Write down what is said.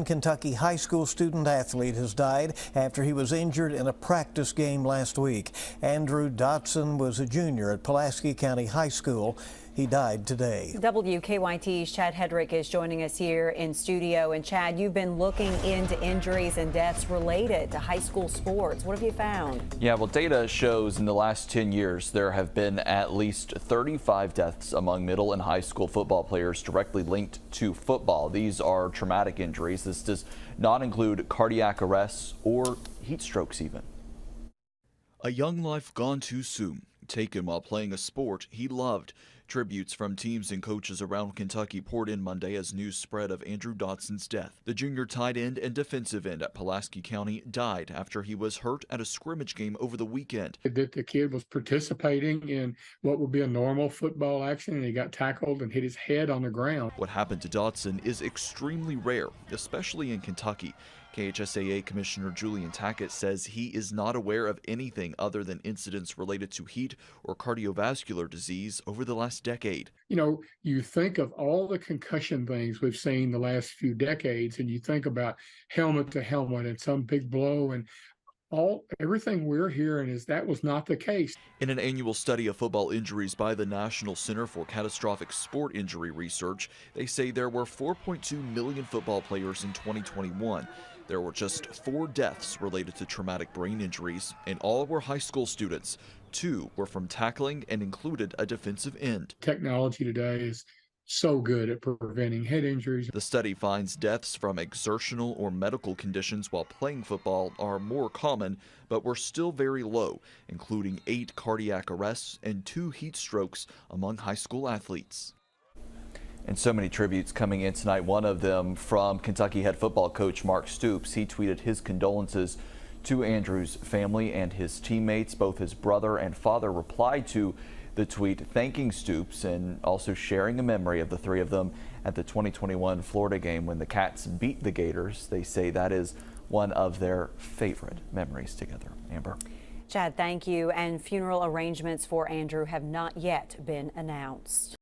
Kentucky high school student athlete has died after he was injured in a practice game last week. Andrew Dotson was a junior at Pulaski County High School. He died today. WKYT's Chad Hedrick is joining us here in studio. And Chad, you've been looking into injuries and deaths related to high school sports. What have you found? Yeah, well, data shows in the last 10 years there have been at least 35 deaths among middle and high school football players directly linked to football. These are traumatic injuries. This does not include cardiac arrests or heat strokes even. A young life gone too soon, taken while playing a sport he loved. Tributes from teams and coaches around Kentucky poured in Monday as news spread of Andrew Dotson's death. The junior tight end and defensive end at Pulaski County died after he was hurt at a scrimmage game over the weekend. That the kid was participating in what would be a normal football action, and he got tackled and hit his head on the ground. What happened to Dotson is extremely rare, especially in Kentucky. KHSAA Commissioner Julian Tackett says he is not aware of anything other than incidents related to heat or cardiovascular disease over the last decade. You know, you think of all the concussion things we've seen the last few decades, and you think about helmet to helmet and some big blow, and everything we're hearing is that was not the case. In an annual study of football injuries by the National Center for Catastrophic Sport Injury Research, they say there were 4.2 million football players in 2021. There were just 4 deaths related to traumatic brain injuries, and all were high school students. 2 were from tackling and included a defensive end. Technology today is so good at preventing head injuries. The study finds deaths from exertional or medical conditions while playing football are more common, but were still very low, including 8 cardiac arrests and 2 heat strokes among high school athletes. And so many tributes coming in tonight. One of them from Kentucky head football coach Mark Stoops. He tweeted his condolences to Andrew's family and his teammates. Both his brother and father replied to the tweet thanking Stoops and also sharing a memory of the 3 of them at the 2021 Florida game when the Cats beat the Gators. They say that is one of their favorite memories together. Amber. Chad, thank you. And funeral arrangements for Andrew have not yet been announced.